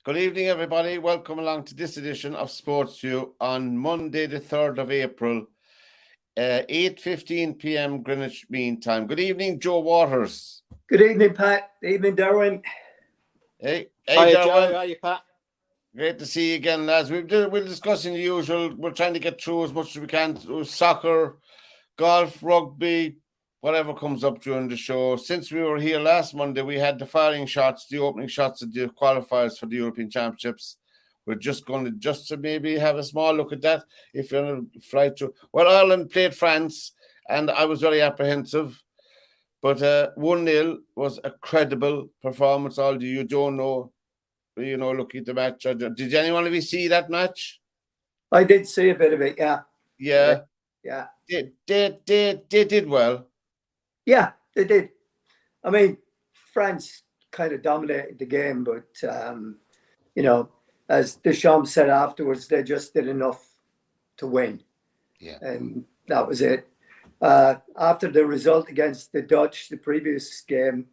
Good evening, everybody. Welcome along to this edition of SportsView on Monday, the 3rd of April, 8:15 p.m. Greenwich Mean Time. Good evening, Joe Waters. Good evening, Pat. Good evening, Derwynne. Hey, Hi, Derwynne. Joe. How are you, Pat? Great to see you again, lads. We're discussing the usual. We're trying to get through as much as we can. Soccer, golf, rugby, whatever comes up during the show. Since we were here last Monday, we had the firing shots, the opening shots of the qualifiers for the European Championships. We're just going to maybe have a small look at that if you're on a flight through. Well, Ireland played France, and I was very apprehensive. But 1-0 was a credible performance. Although you don't know, looking at the match. Did anyone of you see that match? I did see a bit of it, yeah. Yeah. Yeah. They did well. Yeah, they did. I mean, France kind of dominated the game, but, as Deschamps said afterwards, they just did enough to win. Yeah. And that was it. After the result against the Dutch, the previous game,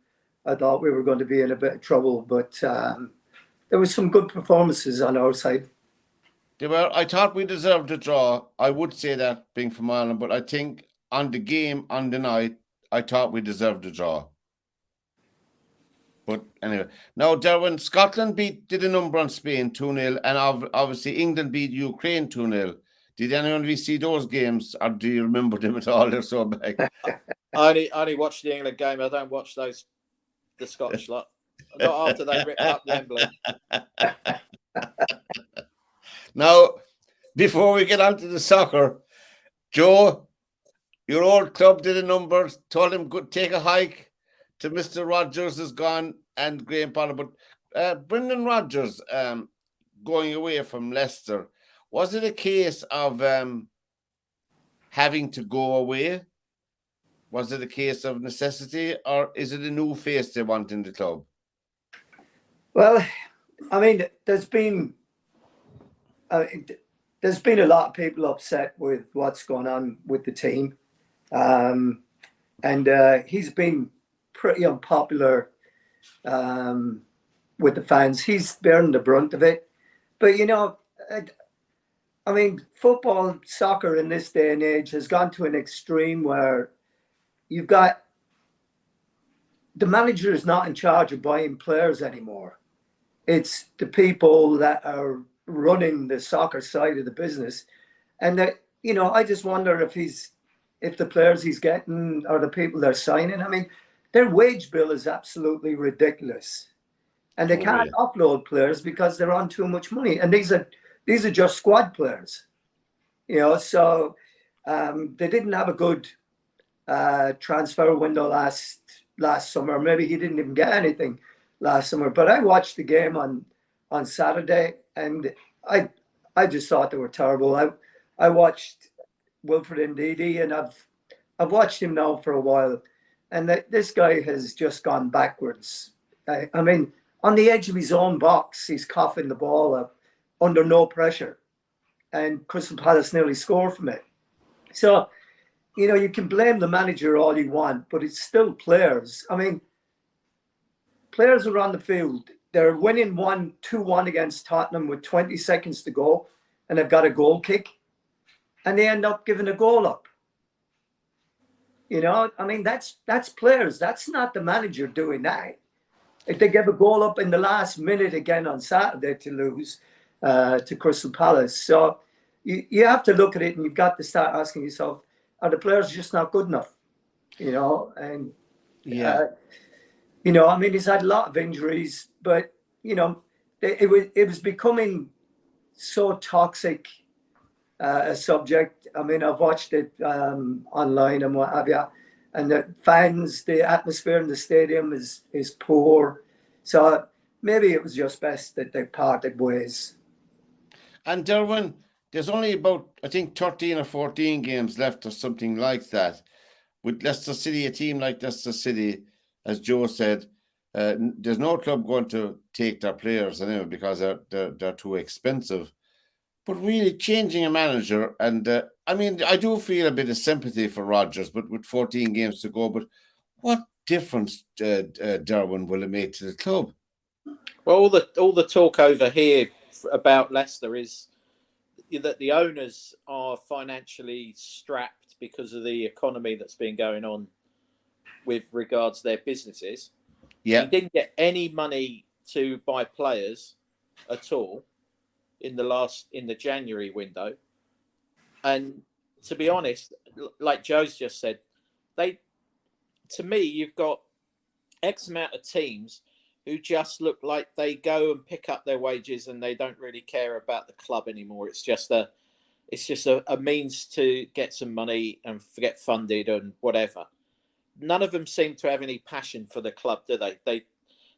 I thought we were going to be in a bit of trouble, but there was some good performances on our side. I thought we deserved a draw. I would say that, being from Ireland, but I think on the game, on the night, I thought we deserved a draw. But anyway, now, Derwynne, Scotland did a number on Spain 2-0, and obviously England beat Ukraine 2-0. Did anyone of you see those games, or do you remember them at all? They're so big. I only watch the England game. I don't watch the Scottish lot. Not after they ripped up Wembley. Now, before we get on to the soccer, Joe, your old club did a number, told him go take a hike to Mr. Rodgers is gone and Graham Potter. But Brendan Rodgers going away from Leicester, was it a case of having to go away? Was it a case of necessity, or is it a new face they want in the club? Well, I mean, there's been a lot of people upset with what's going on with the team. And he's been pretty unpopular with the fans. He's bearing the brunt of it. But, I mean, football, soccer in this day and age has gone to an extreme where you've got the manager is not in charge of buying players anymore. It's the people that are running the soccer side of the business. And that, I just wonder if the players he's getting are the people they're signing. I mean, their wage bill is absolutely ridiculous. And they can't offload players because they're on too much money. And these are just squad players. So they didn't have a good transfer window last summer. Maybe he didn't even get anything last summer. But I watched the game on Saturday, and I just thought they were terrible. I watched Wilfred Ndidi, and I've watched him now for a while, and this guy has just gone backwards. I mean, on the edge of his own box, he's coughing the ball up under no pressure, and Crystal Palace nearly scored from it. So, you can blame the manager all you want, but it's still players. I mean, players are on the field. They're winning 2-1 against Tottenham with 20 seconds to go, and they've got a goal kick, and they end up giving a goal up. I mean, that's players. That's not the manager doing that. If they give a goal up in the last minute again on Saturday to lose to Crystal Palace. So you have to look at it, and you've got to start asking yourself, are the players just not good enough? And yeah. I mean, he's had a lot of injuries, but, it was becoming so toxic a subject. I mean, I've watched it online and what have you, and the fans, the atmosphere in the stadium is poor. So maybe it was just best that they parted ways. And Derwynne, there's only about, I think, 13 or 14 games left or something like that. With Leicester City, a team like Leicester City, as Joe said, there's no club going to take their players anyway because they're too expensive. But really changing a manager, and I mean, I do feel a bit of sympathy for Rodgers, but with 14 games to go. But what difference, Derwynne, will it make to the club? Well, all the talk over here about Leicester is that the owners are financially strapped because of the economy that's been going on with regards to their businesses. Yeah. He didn't get any money to buy players at all in the January window. And to be honest, like Joe's just said, to me, you've got X amount of teams who just look like they go and pick up their wages and they don't really care about the club anymore. It's just a means to get some money and get funded and whatever. None of them seem to have any passion for the club, do they?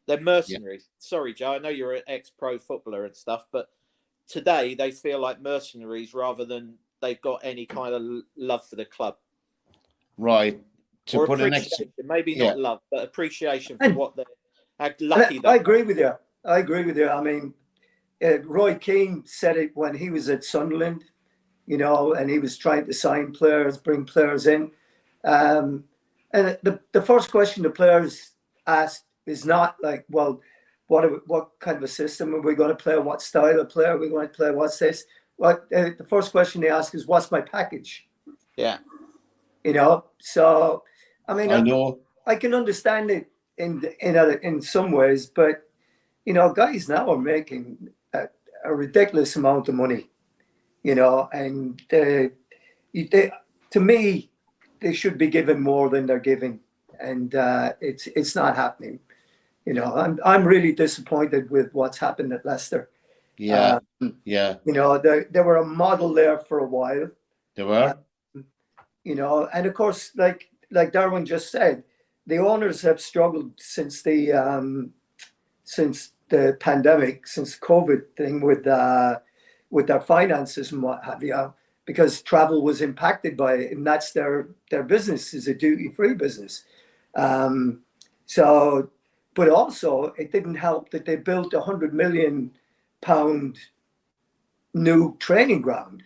They're mercenaries. Yeah. Sorry, Joe, I know you're an ex-pro footballer and stuff, but today they feel like mercenaries rather than they've got any kind of love for the club. Right. To or put appreciation, maybe not love, but appreciation for what they're lucky. I agree with you. I mean, Roy Keane said it when he was at Sunderland, and he was trying to sign players, bring players in. And the first question the players asked is not like, well, what kind of a system are we going to play? What style of player are we going to play? What's this? The first question they ask is, what's my package? Yeah. So, I mean, I know. I can understand it in some ways, but, guys now are making a ridiculous amount of money, and to me, they should be given more than they're giving, and it's not happening. I'm really disappointed with what's happened at Leicester. Yeah, They were a model there for a while. They were. And of course, like Derwynne just said, the owners have struggled since the pandemic, since COVID thing with their finances and what have you, because travel was impacted by it, and that's their business is a duty-free business. But also it didn't help that they built £100 million new training ground.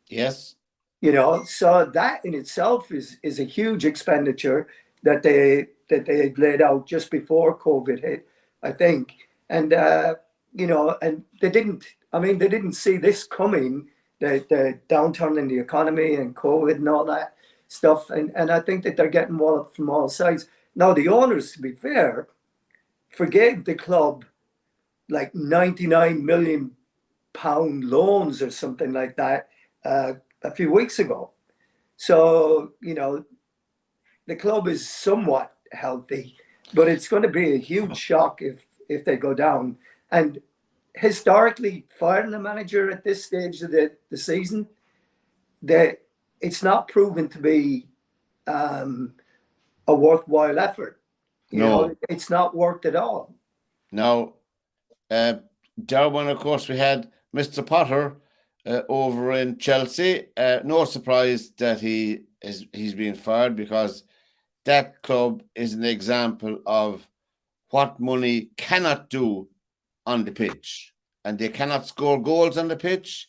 Yes. So that in itself is a huge expenditure that they had laid out just before COVID hit, I think. And and they didn't see this coming, the downturn in the economy and COVID and all that stuff. And I think that they're getting walloped from all sides. Now the owners, to be fair, forgave the club like £99 million loans or something like that a few weeks ago. So, the club is somewhat healthy, but it's going to be a huge shock if they go down. And historically, firing a manager at this stage of the season, it's not proven to be a worthwhile effort. It's not worked at all. Now, Derwynne, of course, we had Mr. Potter over in Chelsea. No surprise that he's been fired, because that club is an example of what money cannot do on the pitch. And they cannot score goals on the pitch.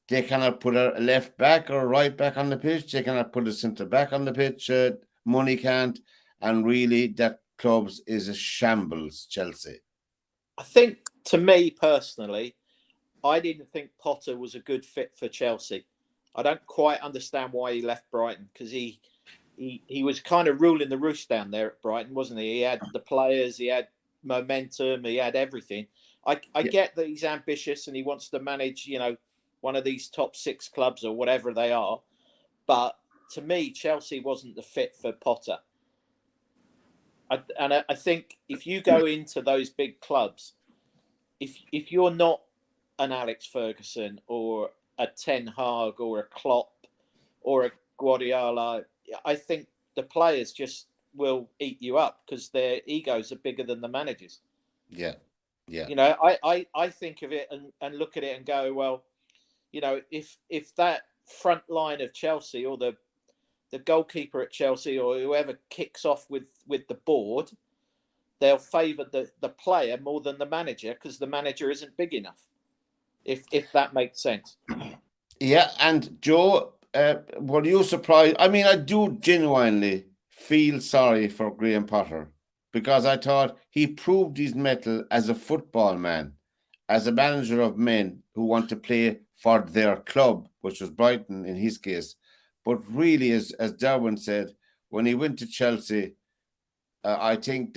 They cannot put a left back or a right back on the pitch. They cannot put a centre back on the pitch. Money can't. And really, that club is a shambles, Chelsea. I think, to me personally, I didn't think Potter was a good fit for Chelsea. I don't quite understand why he left Brighton, because he was kind of ruling the roost down there at Brighton, wasn't he? He had the players, he had momentum, he had everything. I get that he's ambitious and he wants to manage, one of these top 6 clubs or whatever they are. But to me, Chelsea wasn't the fit for Potter. I think if you go into those big clubs, if you're not an Alex Ferguson or a Ten Hag or a Klopp or a Guardiola, I think the players just will eat you up because their egos are bigger than the managers. Yeah. I think of it and look at it and go, well, if that front line of Chelsea or the goalkeeper at Chelsea or whoever kicks off with the board, they'll favour the player more than the manager, because the manager isn't big enough. If that makes sense. Yeah, and Joe, were you surprised? I mean, I do genuinely feel sorry for Graham Potter. because I thought he proved his mettle as a football man, as a manager of men who want to play for their club, which was Brighton in his case. But really, as Derwynne said, when he went to Chelsea, I think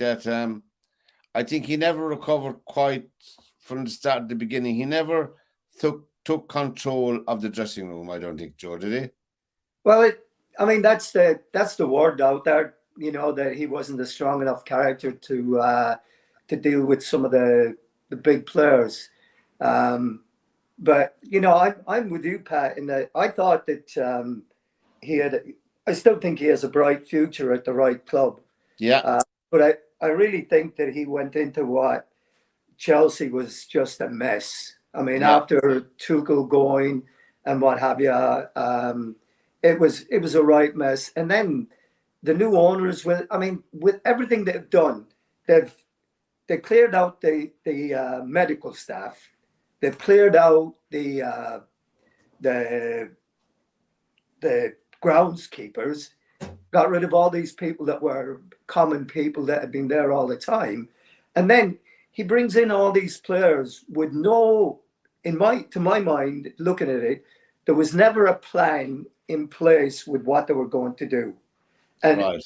he never recovered quite from the start, the beginning. He never took control of the dressing room, I don't think, Joe, did he? Well, that's the word out there, that he wasn't a strong enough character to deal with some of the big players. But I'm with you, Pat, in that I thought that I still think he has a bright future at the right club. Yeah. But I really think that he went into what Chelsea was just a mess. After Tuchel going and what have you, it was a right mess. And then the new owners, with everything they've done, they've cleared out the medical staff, they've cleared out the groundskeepers, got rid of all these people that were common people that had been there all the time, and then he brings in all these players with no, to my mind, looking at it, there was never a plan in place with what they were going to do. And right.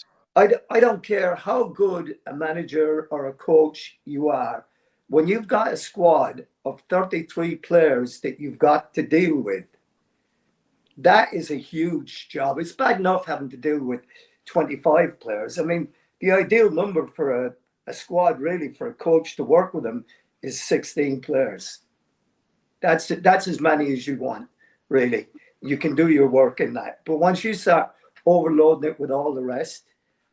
I don't care how good a manager or a coach you are, when you've got a squad of 33 players that you've got to deal with, that is a huge job. It's bad enough having to deal with 25 players. The ideal number for a squad, really, for a coach to work with them is 16 players. That's as many as you want, really. You can do your work in that. But once you start overloading it with all the rest,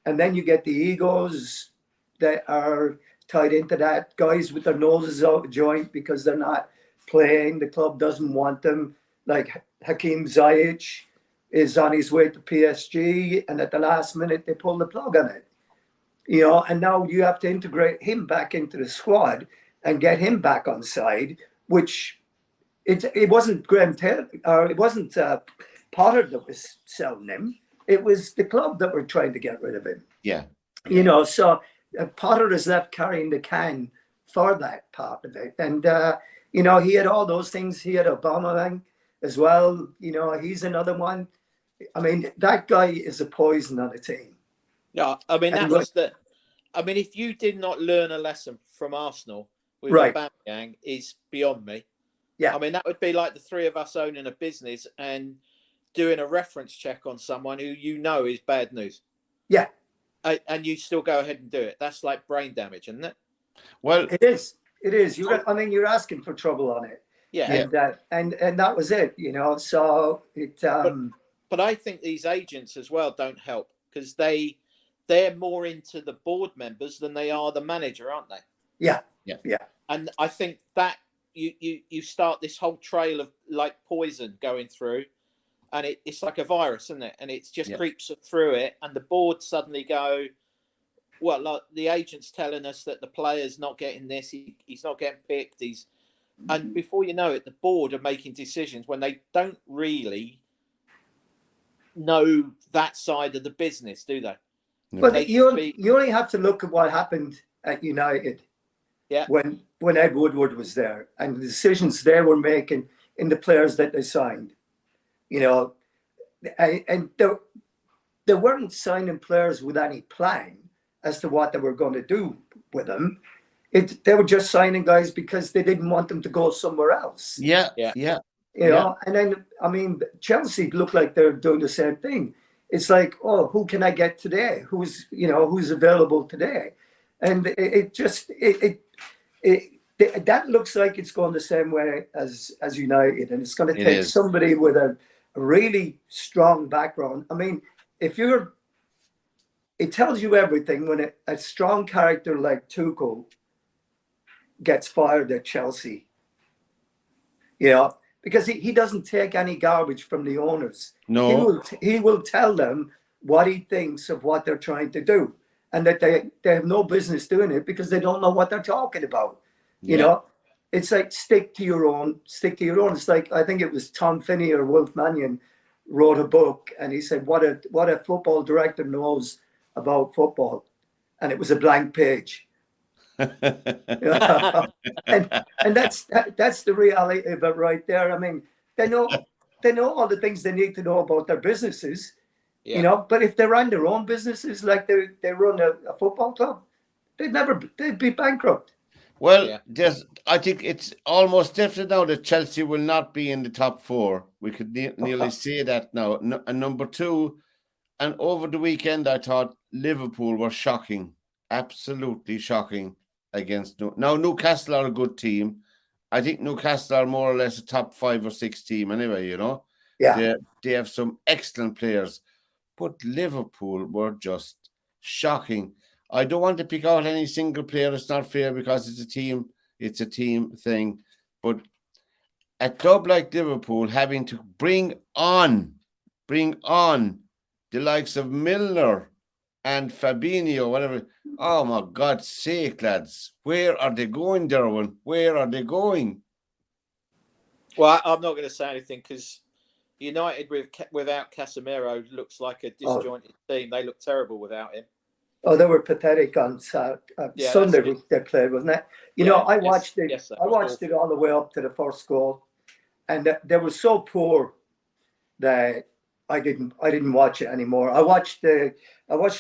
and then you get the egos that are tied into that, guys with their noses out of joint because they're not playing, the club doesn't want them, like Hakim Ziyech is on his way to PSG, and at the last minute they pull the plug on it. And now you have to integrate him back into the squad and get him back on side, which it wasn't Graham Taylor, or it wasn't Potter that was selling him. It was the club that were trying to get rid of him. Yeah. So Potter is left carrying the can for that part of it. And, he had all those things. He had Aubameyang as well. He's another one. That guy is a poison on a team. Yeah, if you did not learn a lesson from Arsenal with right. Aubameyang is beyond me. Yeah. That would be like the three of us owning a business and doing a reference check on someone who is bad news. Yeah. And you still go ahead and do it. That's like brain damage, isn't it? Well, it is. You're asking for trouble on it. Yeah. And that was it, So it. But I think these agents as well don't help, because they're more into the board members than they are the manager, aren't they? Yeah. And I think that you start this whole trail of like poison going through, and it's like a virus, isn't it? And it just creeps through it, and the board suddenly go, well, like the agent's telling us that the player's not getting this, he's not getting picked, and before you know it, the board are making decisions when they don't really know that side of the business, do they? But you only have to look at what happened at United. Yeah. When Ed Woodward was there, and the decisions they were making in the players that they signed, and they weren't signing players with any plan as to what they were going to do with them. They were just signing guys because they didn't want them to go somewhere else. Yeah. And then Chelsea looked like they're doing the same thing. It's like, oh, who can I get today? Who's available today? And that looks like it's going the same way as United, and it's going to take somebody with a really strong background. It tells you everything when a strong character like Tuchel gets fired at Chelsea. Because he doesn't take any garbage from the owners. No, he will tell them what he thinks of what they're trying to do, and that they have no business doing it because they don't know what they're talking about. It's like stick to your own. It's like, I think it was Tom Finney or Wolf Mannion wrote a book, and he said what a football director knows about football, and it was a blank page. and that's the reality of it right there. I mean, they know all the things they need to know about their businesses, but if they ran their own businesses like they run a football club, they'd be bankrupt. Well, I think it's almost definite now that Chelsea will not be in the top 4. We could nearly say that now. And number 2, and over the weekend, I thought Liverpool were shocking, absolutely shocking against now Newcastle are a good team. I think Newcastle are more or less a top 5 or 6 team anyway, Yeah. They have some excellent players, but Liverpool were just shocking. I don't want to pick out any single player. It's not fair because it's a team thing. But a club like Liverpool having to bring on the likes of Milner and Fabinho, whatever. Oh my God's sake, lads. Where are they going, Derwynne? Where are they going? Well, I'm not going to say anything because United without Casemiro looks like a disjointed team. They look terrible without him. Oh, they were pathetic on Sunday they played, wasn't it? I watched it. Yes, I watched it all the way up to the first goal, and they were so poor that I didn't watch it anymore. I watched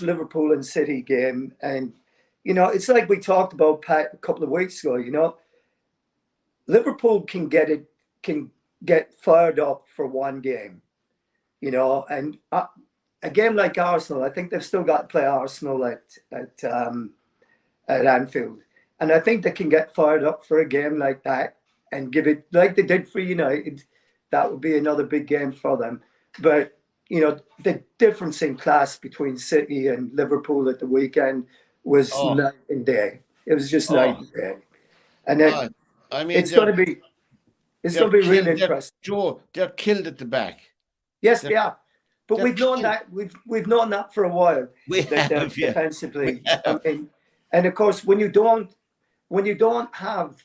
Liverpool and City game, and it's like we talked about, Pat, a couple of weeks ago. Liverpool can get fired up for one game, and a game like Arsenal, I think they've still got to play Arsenal at Anfield, and I think they can get fired up for a game like that and give it like they did for United. That would be another big game for them. But the difference in class between City and Liverpool at the weekend was night and day. It was just night and day, and then it's going to be really interesting. Joe, they're killed at the back. Yes, they are. But we've known that we've known that for a while. We have, defensively. I mean, and of course, when you don't have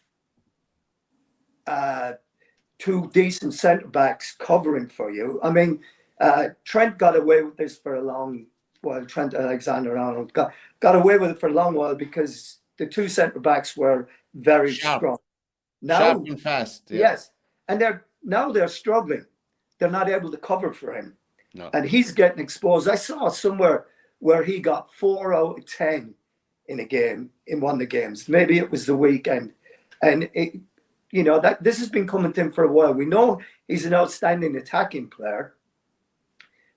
2 decent centre backs covering for you, I mean, Trent got away with this for a long while. Trent Alexander-Arnold got away with it for a long while because the 2 centre backs were very strong. Now, sharp and fast. Yeah. Yes, and they're struggling. They're not able to cover for him. No. And he's getting exposed. I saw somewhere where he got 4 out of 10 in a game, in one of the games. Maybe it was the weekend. And that this has been coming to him for a while. We know he's an outstanding attacking player,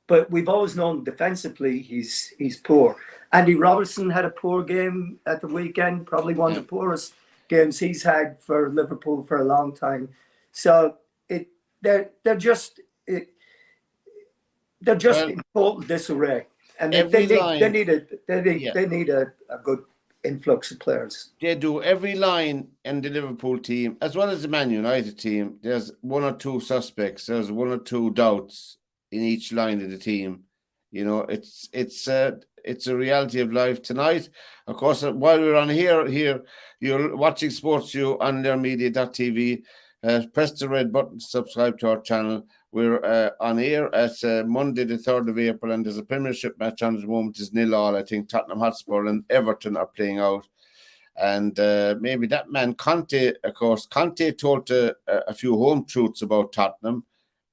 but we've always known defensively he's poor. Andy Robertson had a poor game at the weekend, probably one of the poorest games he's had for Liverpool for a long time. So they're just in total disarray, and they need a good influx of players. They do. Every line in the Liverpool team, as well as the Man United team, there's 1 or 2 suspects. There's 1 or 2 doubts in each line of the team. It's a reality of life tonight. Of course, while we're on here, you're watching SportsView on theirmedia.tv. Press the red button to subscribe to our channel. We're on air at Monday the 3rd of April, and there's a Premiership match on at the moment. It's 0-0. I think Tottenham Hotspur and Everton are playing out. And maybe that man Conte, of course, Conte told a few home truths about Tottenham,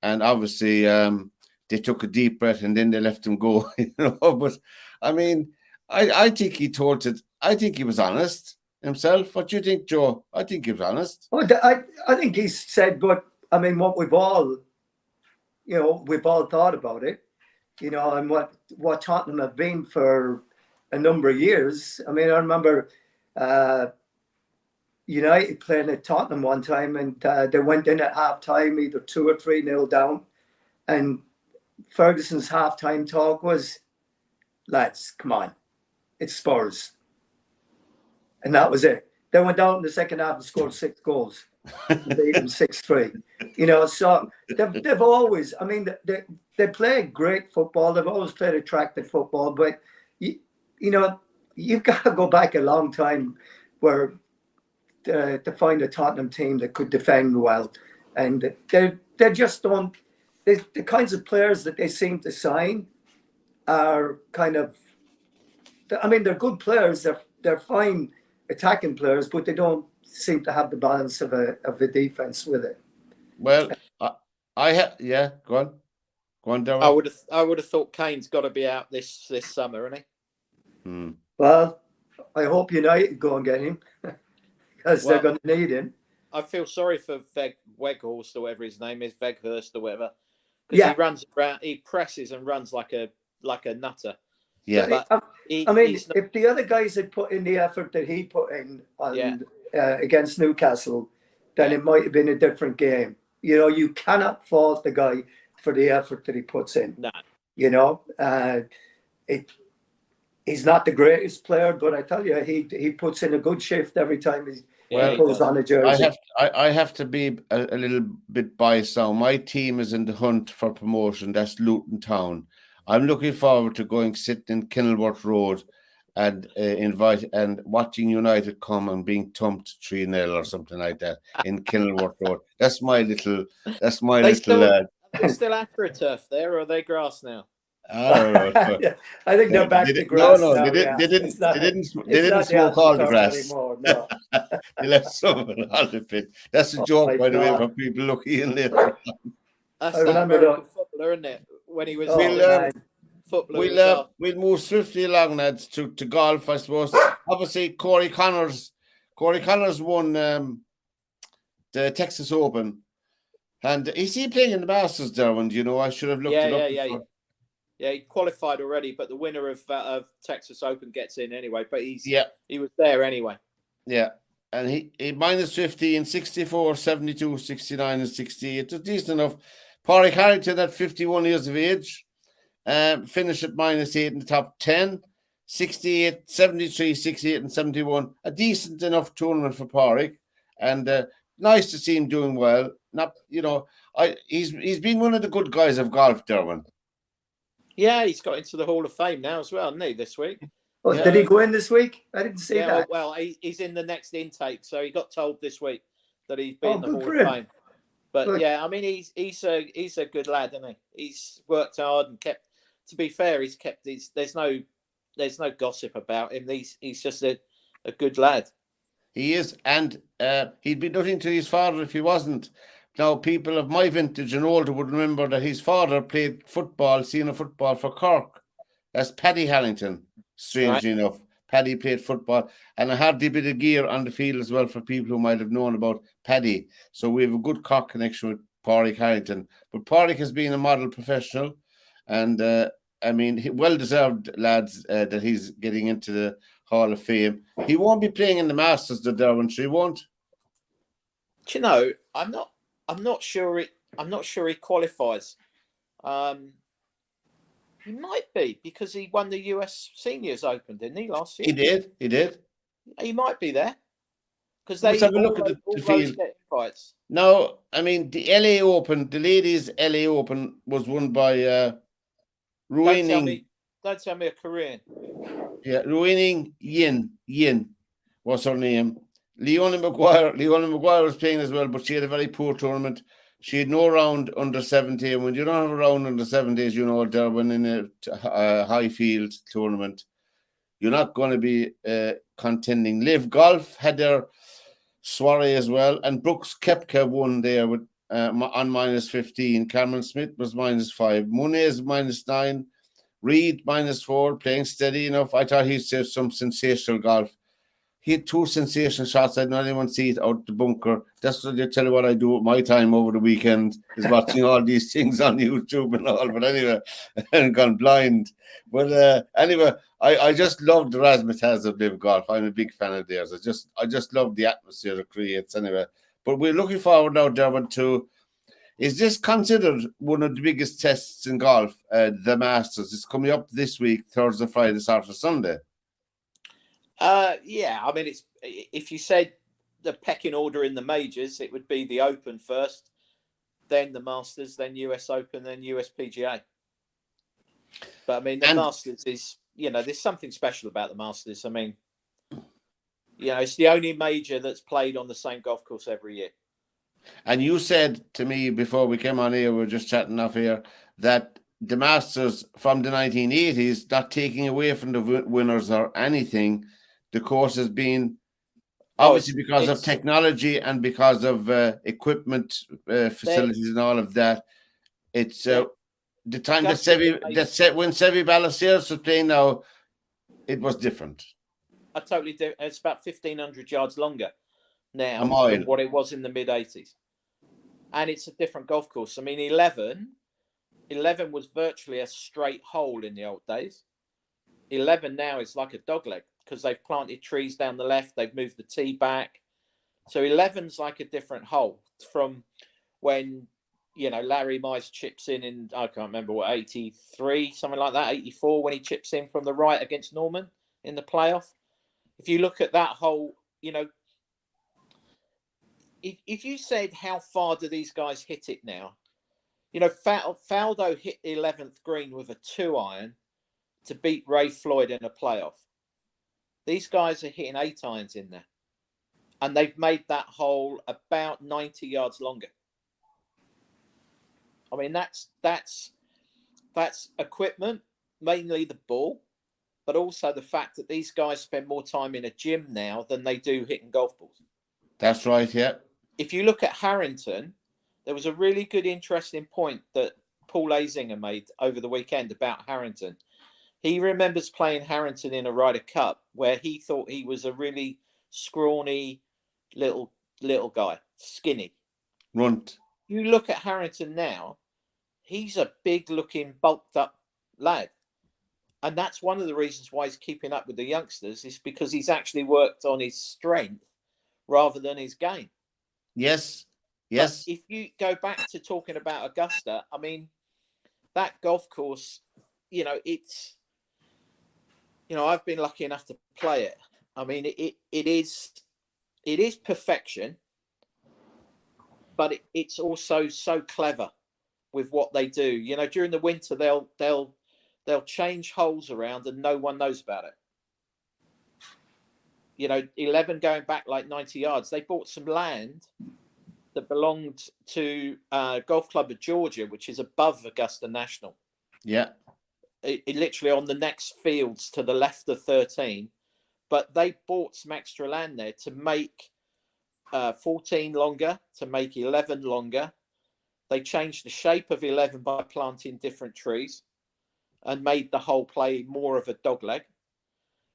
and obviously they took a deep breath and then they let him go. But I mean, I think he told it. I think he was honest himself. What do you think, Joe? I think he was honest. Well, I think he said, but I mean, what we've all thought about it, and what Tottenham have been for a number of years. I mean, I remember United playing at Tottenham one time, and they went in at half-time either 2 or 3-0 down, and Ferguson's half-time talk was, lads, come on, it's Spurs. And that was it. They went down in the second half and scored 6 goals. And beat them 6-3. So they've always, I mean, they play great football. They've always played attractive football, but you've got to go back a long time where to find a Tottenham team that could defend well, and they just don't. The kinds of players that they seem to sign are kind of I mean, they're good players. They're fine attacking players, but they don't seem to have the balance of a defense with it. Well, yeah. Go on, Derwynne. I would have thought Kane's got to be out this summer, isn't he? Well, I hope United go and get him because they're going to need him. I feel sorry for Weghorst or whatever his name is, Weghorst or whatever, because he runs around, he presses and runs like a nutter. Yeah, but if the other guys had put in the effort that he put in against Newcastle, then it might have been a different game. You know, you cannot fault the guy for the effort that he puts in. No. You know, he's not the greatest player, but I tell you, he puts in a good shift every time he pulls on a jersey. I have to be a little bit biased now. My team is in the hunt for promotion. That's Luton Town. I'm looking forward to going sitting in Kenilworth Road and watching United come and being thumped 3-0 or something like that in Kenilworth Road. That's my little. Are they still AstroTurf there, or are they grass now? I don't know. I think they're back to grass. No, now, they didn't smoke all the grass anymore, no. They left some of it on the pit. That's a joke, by the way, for people looking in later. That's that American footballer, isn't it? When he was footballer. We'll move swiftly along, lads, to golf, I suppose. Obviously, Corey Connors won the Texas Open. And is he playing in the Masters, Derwynne? You know, I should have looked it up. Yeah, he qualified already, but the winner of Texas Open gets in anyway. But he was there anyway. Yeah, and he minus 50 in 64, 72, 69, and 68. It's decent enough. Pádraig Harrington at 51 years of age, finished at minus 8 in the top 10. 68, 73, 68, and 71. A decent enough tournament for Pádraig, and nice to see him doing well. Not, you know, he's been one of the good guys of golf, Derwynne. Yeah, he's got into the Hall of Fame now as well, hasn't he, this week? Oh, did he go in this week? I didn't see that. Well, he's in the next intake, so he got told this week that he's been in the Hall of Fame. But good. Yeah, I mean, he's a good lad, isn't he? He's worked hard and kept. To be fair, he's kept. There's no gossip about him. He's just a good lad. He is, and he'd be nothing to his father if he wasn't. Now, people of my vintage and older would remember that his father played senior football for Cork. That's Paddy Harrington, strangely enough. Paddy played football, and a hardy bit of gear on the field as well for people who might have known about Paddy. So we have a good Cork connection with Pádraig Harrington. But Pádraig has been a model professional, and I mean, well-deserved, lads, that he's getting into the Hall of Fame. He won't be playing in the Masters, the Derwynne, he won't. Do you know, I'm not sure he qualifies. He might be, because he won the US Seniors Open, didn't he, last year? He did. He might be there. Because let's have a look at the field. No, I mean, the LA Open, the ladies' LA Open was won by Ruining. Don't tell me a Korean. Yeah, Ruining Yin was her name. Leona Maguire was playing as well, but she had a very poor tournament. She had no round under 70, and when you don't have a round under 70, as you know, Derwynne, in a high field tournament, you're not going to be contending. Live Golf had their soiree as well, and Brooks Koepka won there with on minus 15. Cameron Smith was minus 5. Muniz minus 9. Reed minus 4, playing steady enough. I thought he'd say some sensational golf. He had 2 sensational shots. I didn't even see it out the bunker. That's what I tell you what I do with my time over the weekend, is watching all these things on YouTube and all. But anyway, and gone blind. But anyway, I just love the razzmatazz of Live Golf. I'm a big fan of theirs. I just love the atmosphere it creates anyway. But we're looking forward now, Derwynne, to, is this considered one of the biggest tests in golf, the Masters? It's coming up this week, Thursday, Friday, Saturday, Sunday. Yeah, I mean, it's, if you said the pecking order in the majors, it would be the Open first, then the Masters, then US Open, then US PGA. But I mean, the Masters is, you know, there's something special about the Masters. I mean, you know, it's the only major that's played on the same golf course every year. And you said to me before we came on here, we were just chatting off here, that the Masters from the 1980s, not taking away from the winners or anything, the course has been obviously because of technology and because of equipment, facilities, and all of that. It's the time when Seve Ballesteros was playing now, it was different. Totally different. It's about 1,500 yards longer now than what it was in the mid-80s. And it's a different golf course. I mean, 11 was virtually a straight hole in the old days. 11 now is like a dogleg because they've planted trees down the left. They've moved the tee back. So 11's like a different hole from when, Larry Mize chips in, I can't remember what, 83, something like that, 84, when he chips in from the right against Norman in the playoff. If you look at that hole, if you said how far do these guys hit it now, Faldo hit the 11th green with a 2-iron to beat Ray Floyd in a playoff. These guys are hitting 8-irons in there, and they've made that hole about 90 yards longer. I mean, that's equipment, mainly the ball, but also the fact that these guys spend more time in a gym now than they do hitting golf balls. That's right, yeah. If you look at Harrington, there was a really good, interesting point that Paul Azinger made over the weekend about Harrington. He remembers playing Harrington in a Ryder Cup where he thought he was a really scrawny little guy, skinny. Runt. You look at Harrington now, he's a big-looking, bulked-up lad. And that's one of the reasons why he's keeping up with the youngsters, is because he's actually worked on his strength rather than his game. Yes. But if you go back to talking about Augusta, I mean, that golf course, it's, I've been lucky enough to play it. I mean, it is perfection, but it's also so clever with what they do. During the winter, they'll change holes around and no one knows about it. 11 going back like 90 yards. They bought some land that belonged to Golf Club of Georgia, which is above Augusta National. Yeah. It literally on the next fields to the left of 13. But they bought some extra land there to make 14 longer, to make 11 longer. They changed the shape of 11 by planting different trees and made the whole play more of a dogleg.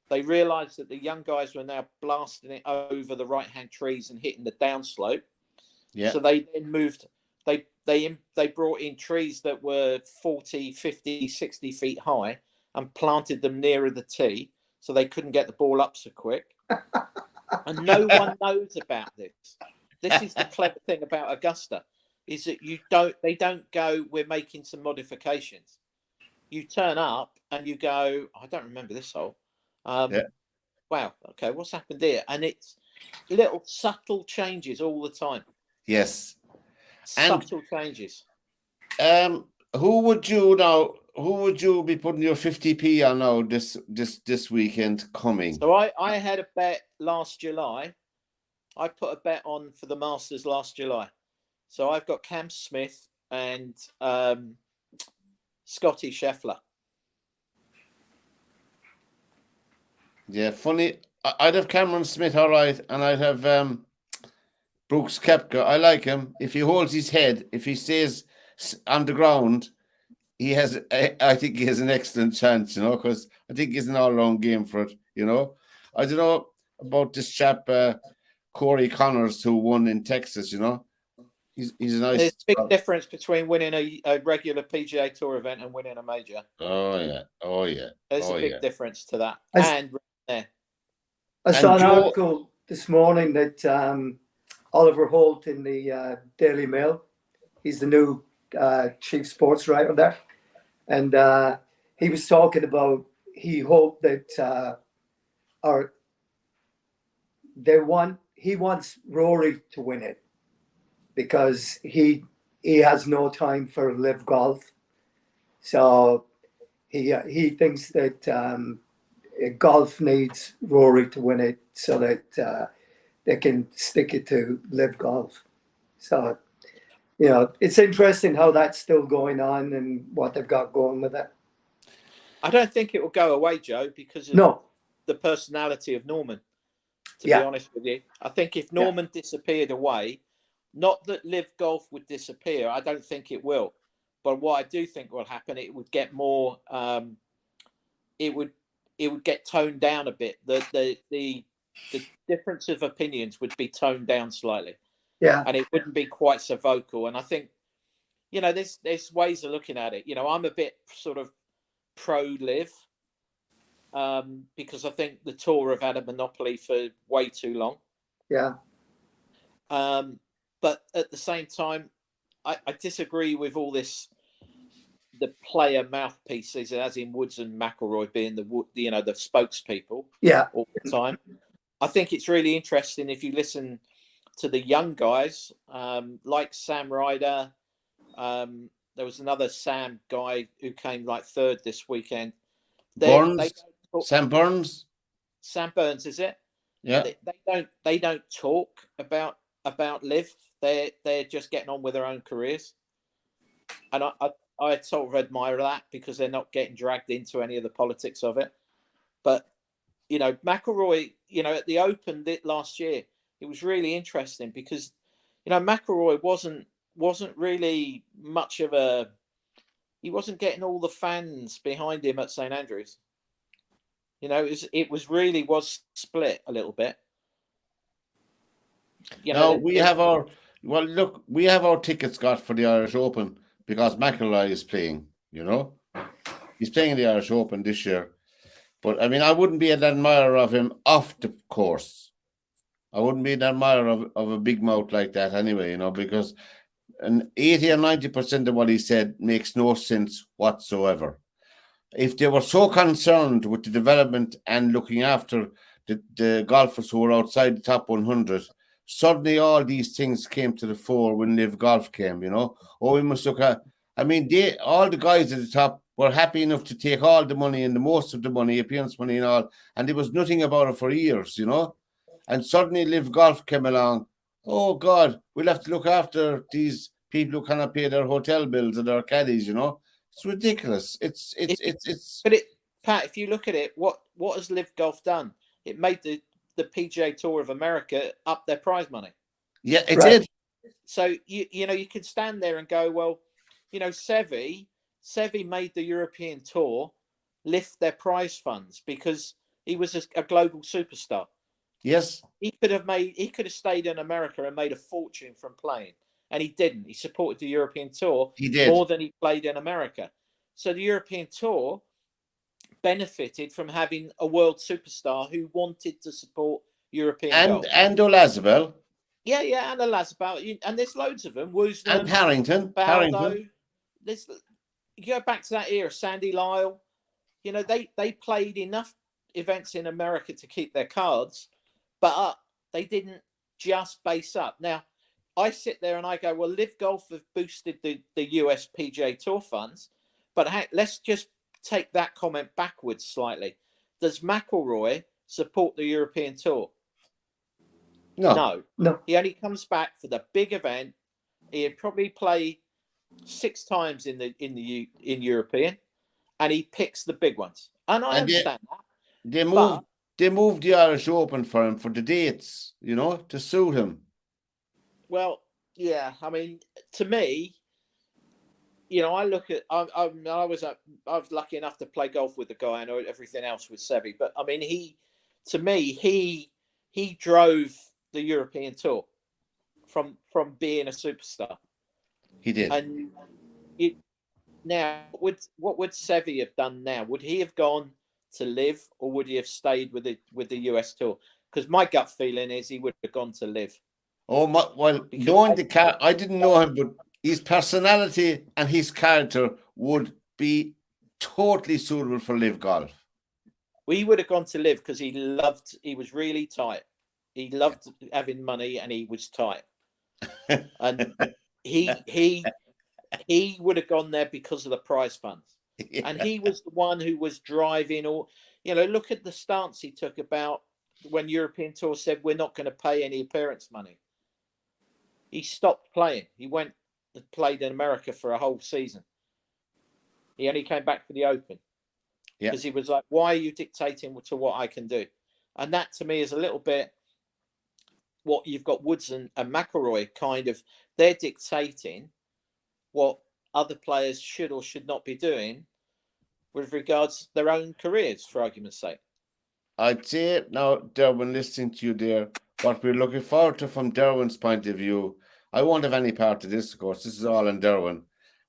They realised that the young guys were now blasting it over the right-hand trees and hitting the downslope. Yeah. So they then moved. They brought in trees that were 40, 50, 60 feet high and planted them nearer the tee so they couldn't get the ball up so quick. And no one knows about this. This is the clever thing about Augusta, is that they don't go, we're making some modifications. You turn up and you go, I don't remember this hole. Wow, okay, what's happened here? And it's little subtle changes all the time. Yes. Subtle changes. Who would you be putting your 50p on now this weekend coming? So I had a bet last July. I put a bet on for the Masters last July. So I've got Cam Smith and Scotty Scheffler. Yeah, funny. I'd have Cameron Smith, all right, and I'd have Brooks Koepka. I like him. If he holds his head, if he stays on the ground, I think he has an excellent chance, because I think he's an all-round game for it, I don't know about this chap, Corey Connors, who won in Texas, He's a nice... There's a big difference between winning a regular PGA Tour event and winning a major. Oh, yeah. There's a big difference to that. I saw an article this morning that Oliver Holt in the Daily Mail, he's the new chief sports writer there, and he was talking about he hoped that he wants Rory to win it because he has no time for live golf, so he thinks that golf needs Rory to win it so that they can stick it to live golf. So, you know, it's interesting how that's still going on and what they've got going with it. I don't think it will go away, Joe, because of No. the personality of Norman, to Yeah. be honest with you. I think if Norman disappeared away, not that Live Golf would disappear, I don't think it will. But what I do think will happen, it would get more, it would get toned down a bit. The difference of opinions would be toned down slightly. Yeah. And it wouldn't be quite so vocal. And I think, you know, there's ways of looking at it. You know, I'm a bit sort of pro-Live, because I think the tour have had a monopoly for way too long. Yeah. But at the same time, I disagree with all this, the player mouthpieces, as in Woods and McIlroy being the spokespeople all the time. I think it's really interesting if you listen to the young guys, like Sam Ryder. There was another Sam guy who came like third this weekend. Sam Burns. Sam Burns, is it? Yeah. They don't talk about Live. They're just getting on with their own careers, and I sort of admire that because they're not getting dragged into any of the politics of it. But you know, McIlroy, you know, at the Open last year, it was really interesting because, you know, McIlroy wasn't really much of a. He wasn't getting all the fans behind him at St Andrews. You know, it was really split a little bit. You know, we have our tickets got for the Irish Open because McIlroy is playing. You know, he's playing in the Irish Open this year. But I mean, I wouldn't be an admirer of him off the course. I wouldn't be an admirer of a big mouth like that anyway. You know, because 80 or 90% of what he said makes no sense whatsoever. If they were so concerned with the development and looking after the golfers who were outside the top 100, suddenly all these things came to the fore when Live Golf came, you know. Oh, we must look at, I mean, all the guys at the top were happy enough to take all the money and the most of the money, appearance money and all, and there was nothing about it for years, you know. And suddenly Live Golf came along. Oh, God, we'll have to look after these people who cannot pay their hotel bills and their caddies, you know. It's ridiculous. It's. But Pat, if you look at it, what has Live Golf done? It made the PGA Tour of America up their prize money. Yeah, it did. So you know, you could stand there and go, well, you know, Seve made the European Tour lift their prize funds because he was a global superstar. Yes, he could have stayed in America and made a fortune from playing. And he didn't. He supported the European Tour more than he played in America. So the European Tour benefited from having a world superstar who wanted to support European golf. And Olazabal. Yeah, and Olazabal. And there's loads of them. Woosnam, and Harrington. Baldo. You go back to that era, Sandy Lyle. You know, they played enough events in America to keep their cards, but they didn't just base up. Now, I sit there and I go, well, Live Golf have boosted the US PGA Tour funds, but let's just take that comment backwards slightly. Does McIlroy support the European Tour? No. He only comes back for the big event. He'd probably play 6 times in European, and he picks the big ones. And I understand that. They moved the Irish Open for him for the dates, you know, to suit him. Well, yeah. I mean, to me, you know, I look at. I was lucky enough to play golf with the guy. I know everything else with Seve, but I mean, he drove the European Tour from being a superstar. He did. And now, what would Seve have done now? Would he have gone to Live, or would he have stayed with the US Tour? Because my gut feeling is he would have gone to Live. Oh, knowing I didn't know him, but his personality and his character would be totally suitable for Live Golf. We would have gone to Live because he was really tight. He loved having money and he was tight. And he would have gone there because of the prize funds. Yeah. And he was the one who was driving all, you know, look at the stance he took about when European Tour said, we're not going to pay any appearance money. He stopped playing. He went had played in America for a whole season. He only came back for the Open. Because he was like, why are you dictating to what I can do? And that to me is a little bit what you've got Woods and McIlroy kind of, they're dictating what other players should or should not be doing with regards to their own careers, for argument's sake. I'd say now, Derwynne, listening to you there, what we're looking forward to from Derwynne's point of view, I won't have any part of this, of course. This is all on Derwynne.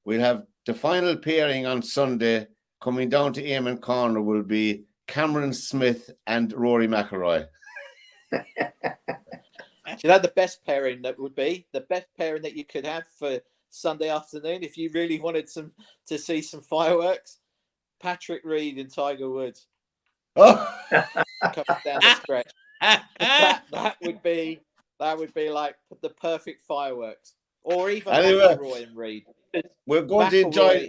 We'll have the final pairing on Sunday. Coming down to Eamon Corner will be Cameron Smith and Rory McIlroy. Do you know the best pairing that would be? The best pairing that you could have for Sunday afternoon, if you really wanted to see some fireworks? Patrick Reed and Tiger Woods. Oh! Coming down the stretch. that would be like the perfect fireworks. Or even Anyway, McIlroy and Reed. We're going to enjoy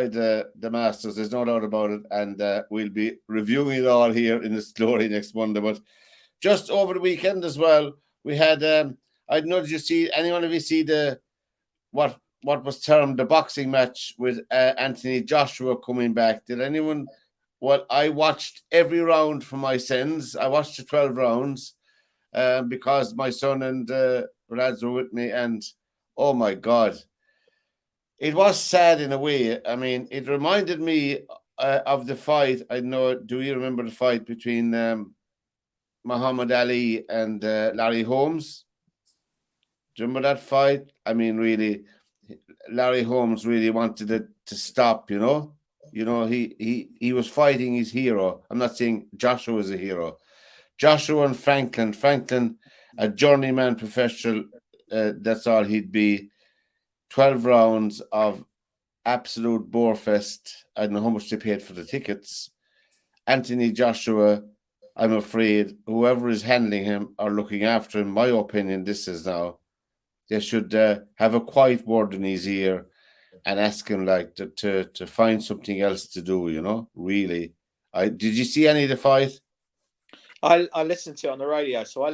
the Masters. There's no doubt about it, and we'll be reviewing it all here in the glory next Monday. But just over the weekend as well, we had. I don't know. Did you see? Anyone of you see the what was termed the boxing match with Anthony Joshua coming back? Did anyone? Well, I watched every round for my sins. I watched the 12 rounds because my son and lads were with me, and oh my God, it was sad in a way. I mean, it reminded me of the fight. I know. Do you remember the fight between Muhammad Ali and Larry Holmes? Do you remember that fight? I mean, really, Larry Holmes really wanted it to stop. You know, he was fighting his hero. I'm not saying Joshua was a hero. Joshua and Franklin, a journeyman professional. That's all he'd be. 12 rounds of absolute borefest. I don't know how much they paid for the tickets. Anthony Joshua, I'm afraid, whoever is handling him or looking after him, my opinion, this is now, they should have a quiet word in his ear and ask him like to find something else to do, you know, really. Did you see any of the fight? I listened to it on the radio, so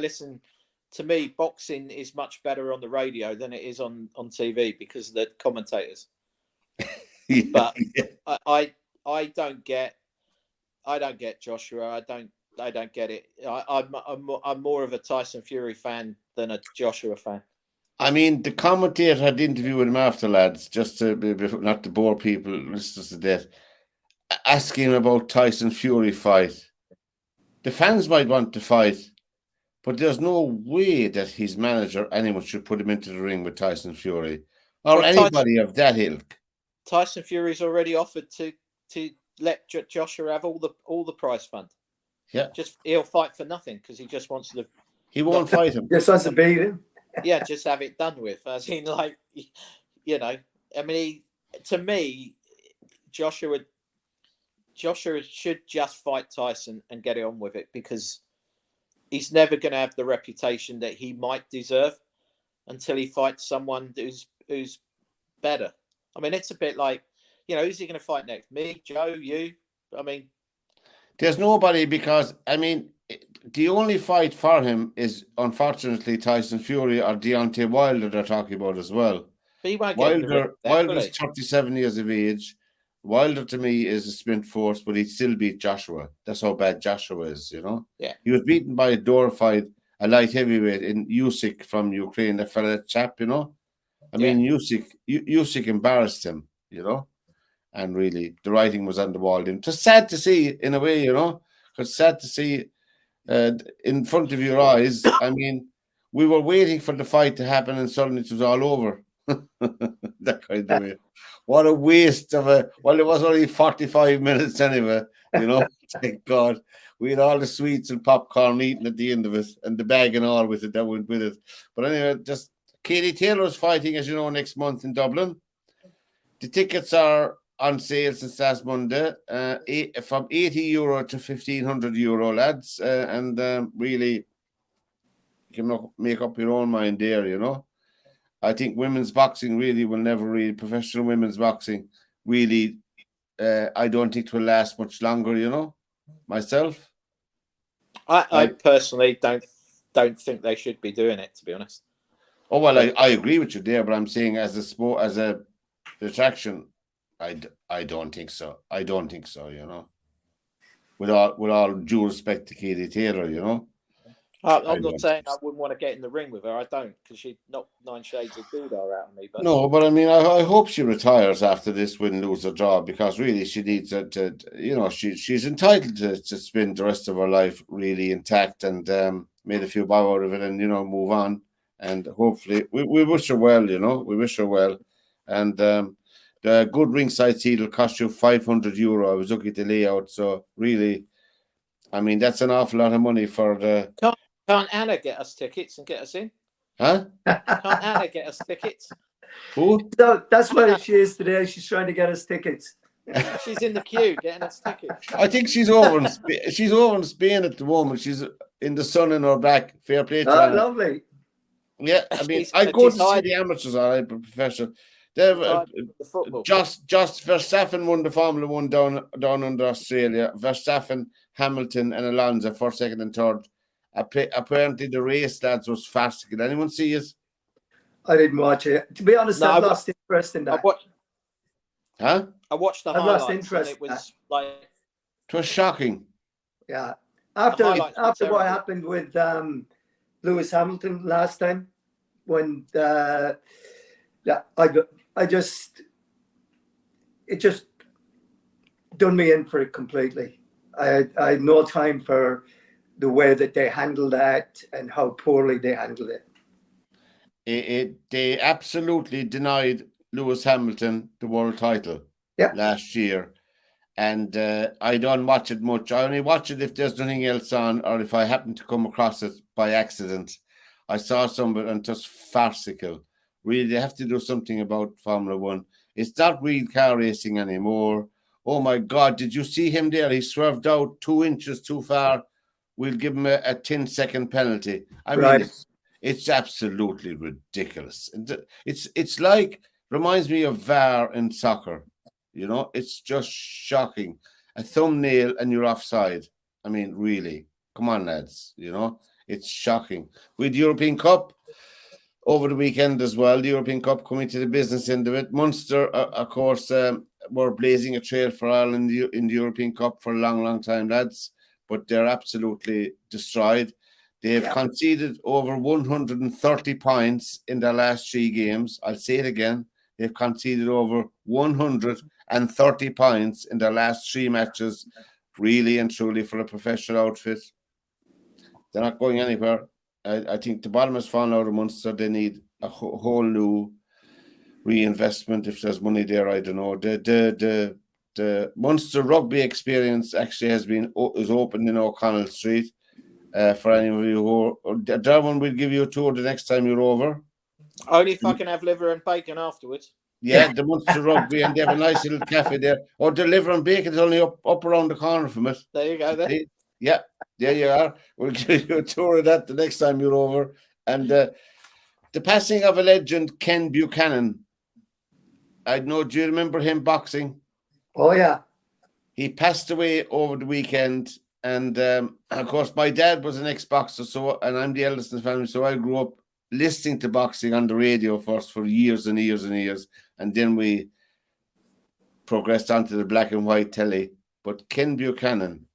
to me, boxing is much better on the radio than it is on TV because of the commentators. Yeah, but yeah. I don't get Joshua. I don't get it. I'm more of a Tyson Fury fan than a Joshua fan. I mean, the commentator had interviewed him after, lads, just to not to bore people, listeners to death, asking him about Tyson Fury fight. The fans might want to fight, but there's no way that his manager, anyone, should put him into the ring with Tyson Fury or anybody of that ilk. Tyson Fury's already offered to let Joshua have all the prize fund. Yeah, he'll fight for nothing because he just wants to. He won't fight him. Just wants to beat him. Yeah, just have it done with. As in, like, you know, I mean, to me, Joshua should just fight Tyson and get it on with it because he's never going to have the reputation that he might deserve until he fights someone who's better. I mean, it's a bit like, you know, who's he going to fight next? Me, Joe, you? I mean, there's nobody because, I mean, the only fight for him is, unfortunately, Tyson Fury or Deontay Wilder they're talking about as well. But he won't get Wilder's 37 years of age. Wilder, to me, is a sprint force, but he'd still beat Joshua. That's how bad Joshua is, you know? Yeah. He was beaten by a door fight, a light heavyweight in Usyk from Ukraine, that fella chap, you know? I mean, Usyk embarrassed him, you know? And really, the writing was on the wall. Just sad to see, in a way, you know? Because sad to see in front of your eyes. I mean, we were waiting for the fight to happen and suddenly it was all over. That kind of way. What a waste of it was only 45 minutes anyway, you know. Thank God. We had all the sweets and popcorn eaten at the end of it and the bag and all with it that went with it. But anyway, just Katie Taylor's fighting, as you know, next month in Dublin. The tickets are on sale since last Monday, from €80 to €1,500, lads. And really, you can make up your own mind there, you know. I think women's boxing professional women's boxing really, I don't think it will last much longer, you know, myself. I personally don't think they should be doing it, to be honest. Oh well, I agree with you there, but I'm saying as a sport, as a attraction, I don't think so. I don't think so. You know, with all due respect to Katie Taylor, you know, I I'm not don't saying think I so. wouldn't want to get in the ring with her. I don't, because she'd knock 9 shades of Dildar out of me. But No, but I mean, I hope she retires after this win, lose, or draw, because really she needs to you know, she's entitled to spend the rest of her life really intact and made a few bow out of it and, you know, move on. And hopefully, we wish her well, you know, we wish her well. And the good ringside seat will cost you €500. I was looking at the layout, so really, I mean, that's an awful lot of money for the. can't Anna get us tickets and get us in? Huh? Can't Anna get us tickets? Who? So that's where she is today. She's trying to get us tickets. She's in the queue getting us tickets. I think she's over in she's over in Spain at the moment. She's in the sun in her back. Fair play to Oh, her. lovely. Yeah, I mean, She's- I go she's to see hiding- the amateurs, all right, but professional. They've the football. just Verstappen won the Formula One down under Australia. Verstappen, Hamilton, and Alonso for second and third. Apparently, the race lads was fast. Did anyone see it? I didn't watch it. To be honest, No, I've lost interest in I that. watched. Huh? I watched the I've lost highlights, and interest it in was like It was shocking. Yeah. After highlights were after what terrible. happened with Lewis Hamilton last time, when yeah, I just it just done me in for it completely. I had no time for the way that they handled that and how poorly they handled it. They absolutely denied Lewis Hamilton the world title Yeah. last year. And I don't watch it much. I only watch it if there's nothing else on or if I happen to come across it by accident. I saw some of it and just farcical. Really, they have to do something about Formula One. It's not real car racing anymore. Oh my God, did you see him there? He swerved out 2 inches too far. We'll give him a 10-second penalty. I mean, Right. it's absolutely ridiculous. It's like, reminds me of VAR in soccer. You know, it's just shocking. A thumbnail and you're offside. I mean, really. Come on, lads. You know, it's shocking. With the European Cup over the weekend as well, the European Cup coming to the business end of it. Munster, of course, were blazing a trail for Ireland in the European Cup for a long, long time, lads. But they're absolutely destroyed. They've conceded over 130 points in their last 3 games. I'll say it again. They've conceded over 130 points in their last 3 matches, really and truly, for a professional outfit. They're not going anywhere. I think the bottom has fallen out of Munster. They need a whole new reinvestment. If there's money there, I don't know. The Munster rugby experience actually is open in O'Connell Street. For any of you who, Derwynne will give you a tour the next time you're over. Only if I can have liver and bacon afterwards. Yeah, the Munster Rugby, and they have a nice little cafe there. Or the liver and bacon is only up around the corner from it. There you go. Then. Yeah, there you are. We'll give you a tour of that the next time you're over. And the passing of a legend, Ken Buchanan. I know. Do you remember him boxing? Oh yeah. He passed away over the weekend. And of course, my dad was an ex-boxer, and I'm the eldest in the family, so I grew up listening to boxing on the radio first for years and years and years, and then we progressed onto the black and white telly. But Ken Buchanan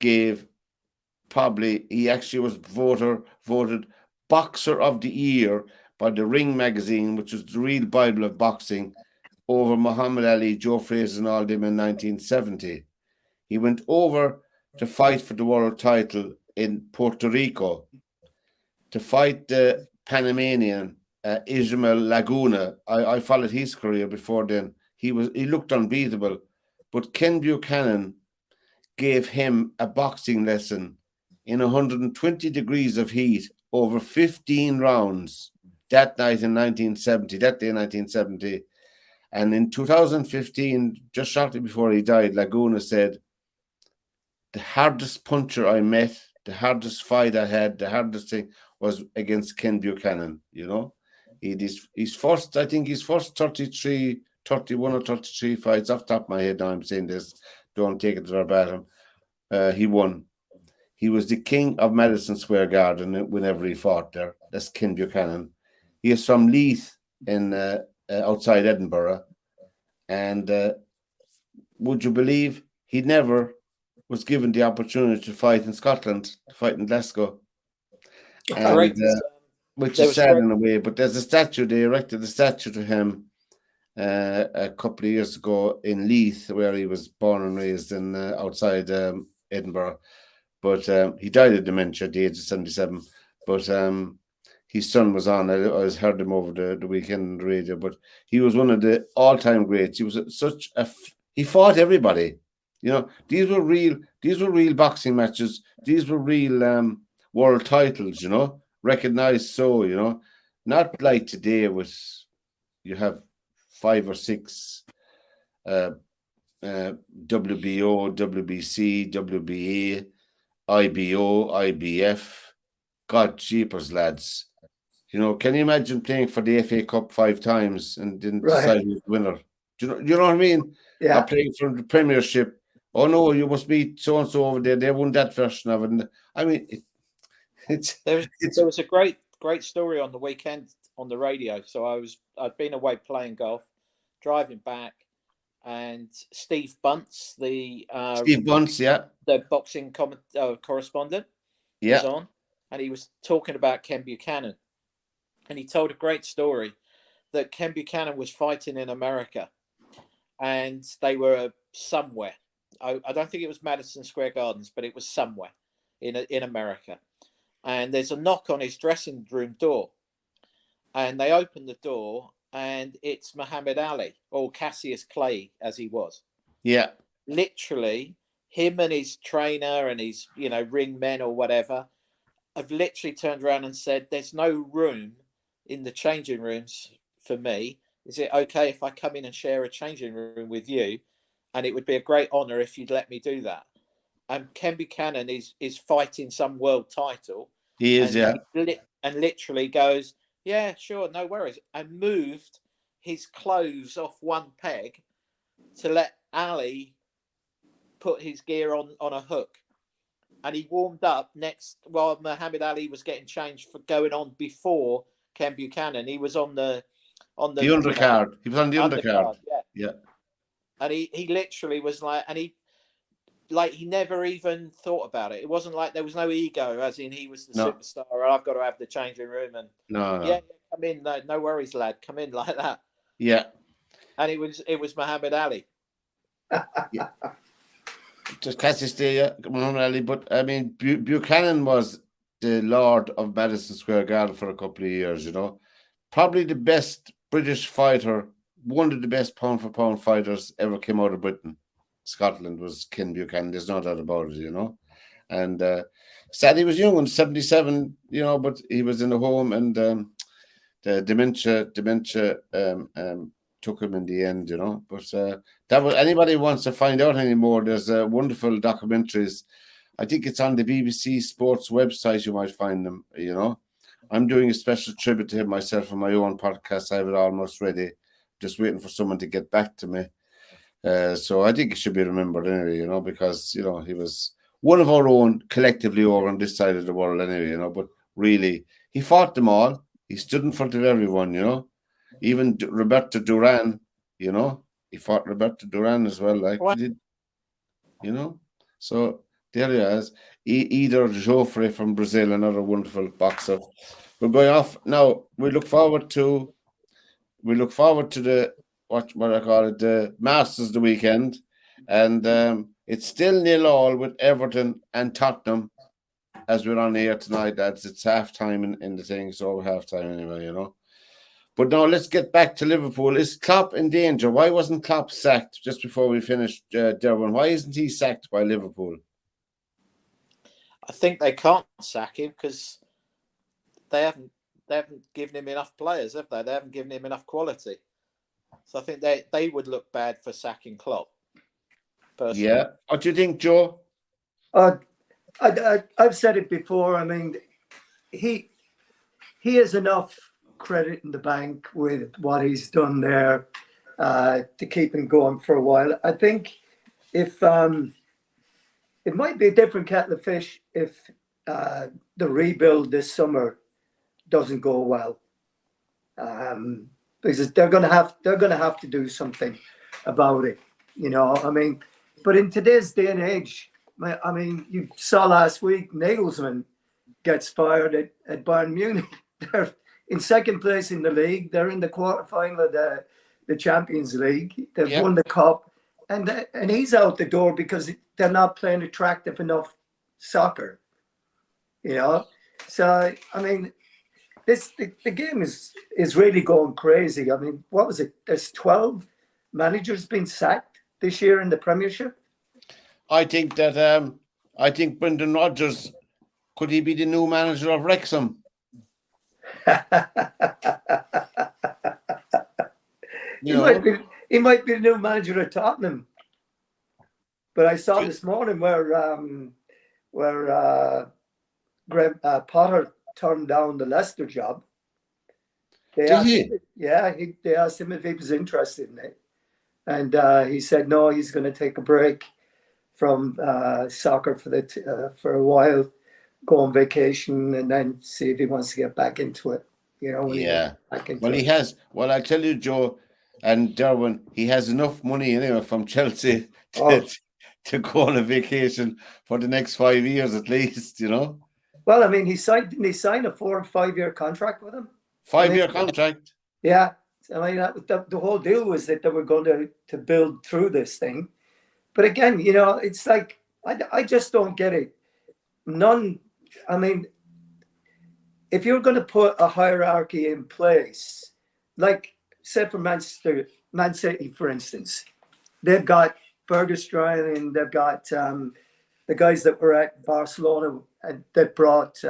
he actually was voted Boxer of the Year by the Ring magazine, which was the real Bible of boxing, over Muhammad Ali, Joe Frazier, and all them in 1970. He went over to fight for the world title in Puerto Rico, to fight the Panamanian Ismael Laguna. I followed his career before then. He looked unbeatable, but Ken Buchanan gave him a boxing lesson in 120 degrees of heat over 15 rounds that day in 1970. And in 2015, just shortly before he died, Laguna said, the hardest puncher I met, the hardest fight I had, the hardest thing was against Ken Buchanan, you know. His first 31 or 33 fights, off the top of my head now I'm saying this, don't take it verbatim, he won. He was the king of Madison Square Garden whenever he fought there. That's Ken Buchanan. He is from Leith in outside Edinburgh, and would you believe he never was given the opportunity to fight in Scotland, to fight in Glasgow, and Great. which There is was sad great. in a way. But there's a statue. They erected a statue to him a couple of years ago in Leith, where he was born and raised in outside Edinburgh. But he died of dementia at the age of 77. But his son was on. I heard him over the weekend on the radio. But he was one of the all-time greats. He was he fought everybody. You know, these were real boxing matches. These were real world titles. You know, recognized. So you know, not like today with you have 5 or 6 WBO, WBC, WBA, IBO, IBF. God jeepers, lads. You know, can you imagine playing for the FA Cup 5 times and didn't decide who's the winner? Do you know what I mean? Yeah. Or playing for the Premiership. Oh no, you must beat so and so over there. They won that version of it. I mean, There was a great story on the weekend on the radio. So I'd been away playing golf, driving back, and Steve Bunce, the boxing correspondent, was on, and he was talking about Ken Buchanan, and he told a great story that Ken Buchanan was fighting in America, and they were somewhere. I don't think it was Madison Square Gardens, but it was somewhere in America. And there's a knock on his dressing room door, and they open the door, and it's Muhammad Ali, or Cassius Clay as he was. Yeah. Literally, him and his trainer and his, ring men or whatever have literally turned around and said, there's no room in the changing rooms for me. Is it okay if I come in and share a changing room with you? And it would be a great honor if you'd let me do that. And Ken Buchanan is fighting some world title. He is, and literally goes, yeah, sure, no worries. And moved his clothes off one peg to let Ali put his gear on a hook. And he warmed up while Muhammad Ali was getting changed for going on before Ken Buchanan. He was on the undercard. He was on the undercard. Yeah. And he literally was like, and he never even thought about it. It wasn't like there was no ego, as in he was the superstar. And I've got to have the changing room, and yeah, come in. No worries, lad. Come in like that. Yeah. And it was Muhammad Ali. Yeah. Just Cassius Day, Muhammad Ali. But I mean, Buchanan was the Lord of Madison Square Garden for a couple of years. You know, probably the best British fighter, one of the best pound for pound fighters ever came out of Britain. Scotland was Ken Buchanan. There's no doubt about it, you know. And sad he was young, 77, you know, but he was in the home, and the dementia took him in the end, you know. But that was, anybody who wants to find out anymore, there's wonderful documentaries. I think it's on the BBC Sports website. You might find them, you know. I'm doing a special tribute to him myself on my own podcast. I have it almost ready, just waiting for someone to get back to me. So I think he should be remembered anyway, you know, because, you know, he was one of our own collectively over on this side of the world anyway, you know, but really, he fought them all. He stood in front of everyone, you know, even Roberto Duran, you know, he fought Roberto Duran as well, like he did, you know. So there he is. Either Joffre from Brazil, another wonderful boxer. We're going off now. We look forward to the what I call it, the Masters the weekend, and it's still 0-0 with Everton and Tottenham as we're on air tonight, lads. It's half time in the thing, so half time anyway, you know. But now let's get back to Liverpool. Is Klopp in danger? Why wasn't Klopp sacked just before we finished, Derwynne? Why isn't he sacked by Liverpool? I think they can't sack him because they haven't given him enough players, have they? They haven't given him enough quality. So I think they would look bad for sacking Klopp. Personally. Yeah. What do you think, Joe? I've said it before. I mean, he has enough credit in the bank with what he's done there to keep him going for a while. I think if it might be a different kettle of fish if the rebuild this summer doesn't go well. because they're going to have to do something about it. I mean, but in today's day and age, I mean, you saw last week Nagelsmann gets fired at Bayern Munich. They're in second place in the league. They're in the quarterfinal of the Champions League. They've won the cup, and he's out the door because they're not playing attractive enough soccer. So I mean, the game is really going crazy. I mean, what was it? There's 12 managers been sacked this year in the Premiership. I think that Brendan Rodgers, could he be the new manager of Wrexham? He might be the new manager of Tottenham. But I saw this morning where Potter turned down the Leicester job. They asked him if he was interested in it, and he said no. He's going to take a break from soccer for a while, go on vacation, and then see if he wants to get back into it. He has. Well, I tell you, Joe and Derwynne, he has enough money anyway from Chelsea to go on a vacation for the next 5 years at least. Well, I mean, he signed a 4 or 5 year contract with him. 5-year contract. Yeah, I mean, the whole deal was that they were going to build through this thing. But again, it's like I just don't get it. I mean, if you're going to put a hierarchy in place, like say for Man City, for instance, they've got Bergerstein and they've got the guys that were at Barcelona that brought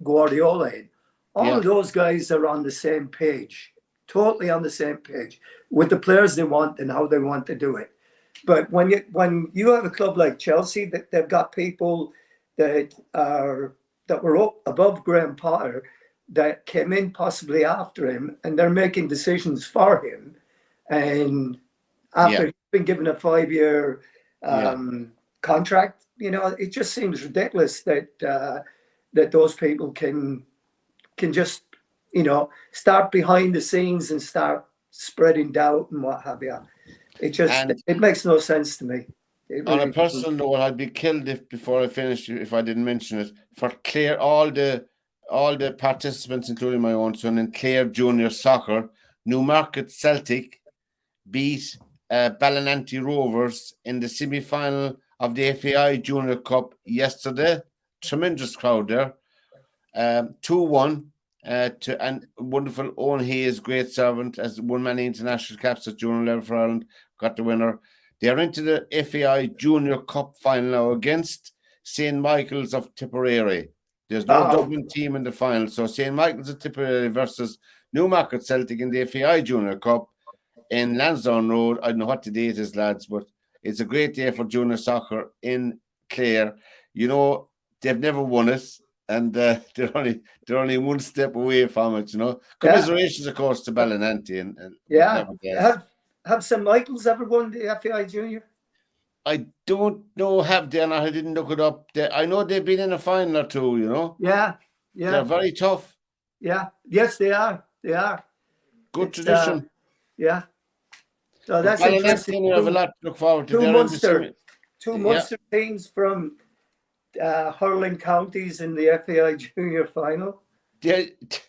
Guardiola in. All of those guys are on the same page, totally on the same page with the players they want and how they want to do it. But when you have a club like Chelsea, that they've got people that were above Graham Potter that came in possibly after him, and they're making decisions for him. And after he's been given a 5-year contract, it just seems ridiculous that those people can just start behind the scenes and start spreading doubt and what have you. It makes no sense to me. On a personal note, I'd be killed before I finished if I didn't mention it. For Clare, all the participants, including my own son, in Clare Junior Soccer, Newmarket Celtic beat Ballinanty Rovers in the semi-final of the FAI Junior Cup yesterday. Tremendous crowd there. 2-1 and wonderful Owen Hayes, great servant, as won many international caps at junior level for Ireland, got the winner. They're into the FAI Junior Cup final now against St. Michael's of Tipperary. There's no Dublin team in the final. So St. Michael's of Tipperary versus Newmarket Celtic in the FAI Junior Cup in Lansdowne Road. I don't know what the date is, lads, but it's a great day for junior soccer in Clare. They've never won it, and they're only one step away from it. Commiserations, of course, to Ballinanty and Have St. Michael's ever won the FAI Junior? I don't know. Have they or not? I didn't look it up. I know they've been in a final or two. Yeah. They're very tough. Yeah. Yes, they are. They are. Good tradition. So that's interesting. We have a lot to look forward to. Two Munster teams from hurling counties in the FAI Junior final. It's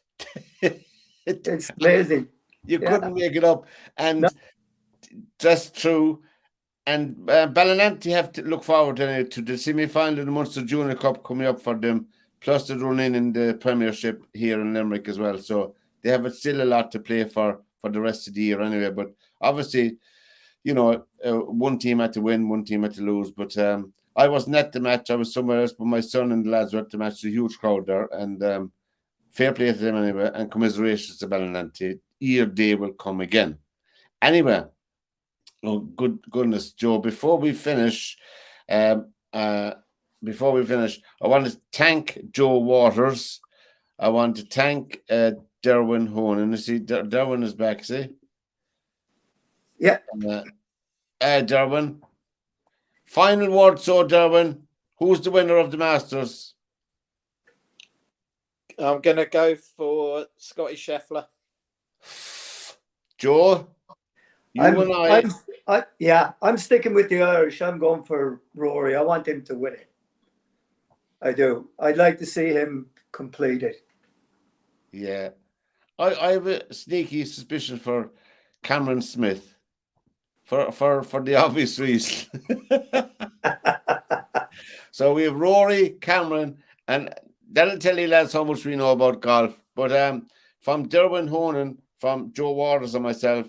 amazing. You couldn't make it up, and that's true. And Ballinanty have to look forward to the semi-final of the Munster Junior Cup coming up for them. Plus, they're running in the Premiership here in Limerick as well. So they have still a lot to play for the rest of the year anyway. But obviously, one team had to win, one team had to lose. But I wasn't at the match. I was somewhere else. But my son and the lads were at the match. There's a huge crowd there. And fair play to them anyway. And commiserations to Ballinanty. Year day will come again. Anyway. Oh, goodness, Joe. Before we finish, I want to thank Joe Waters. I want to thank Derwynne Honan. You see, Derwynne is back, see? Yeah. Derwynne. Final word, Derwynne. Who's the winner of the Masters? I'm going to go for Scotty Scheffler. Joe, I'm sticking with the Irish. I'm going for Rory. I want him to win it. I do. I'd like to see him complete it. Yeah. I have a sneaky suspicion for Cameron Smith. For the obvious reason. So we have Rory, Cameron, and that'll tell you lads how much we know about golf. But from Derwynne Honan, from Joe Waters and myself,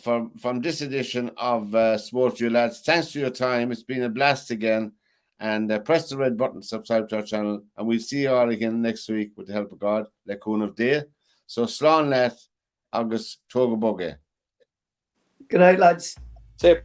from this edition of SportsView, lads, thanks for your time. It's been a blast again. And press the red button, subscribe to our channel, and we'll see you all again next week with the help of God, le cún of day. So slán let agus tóga boge. Good night, lads. See you.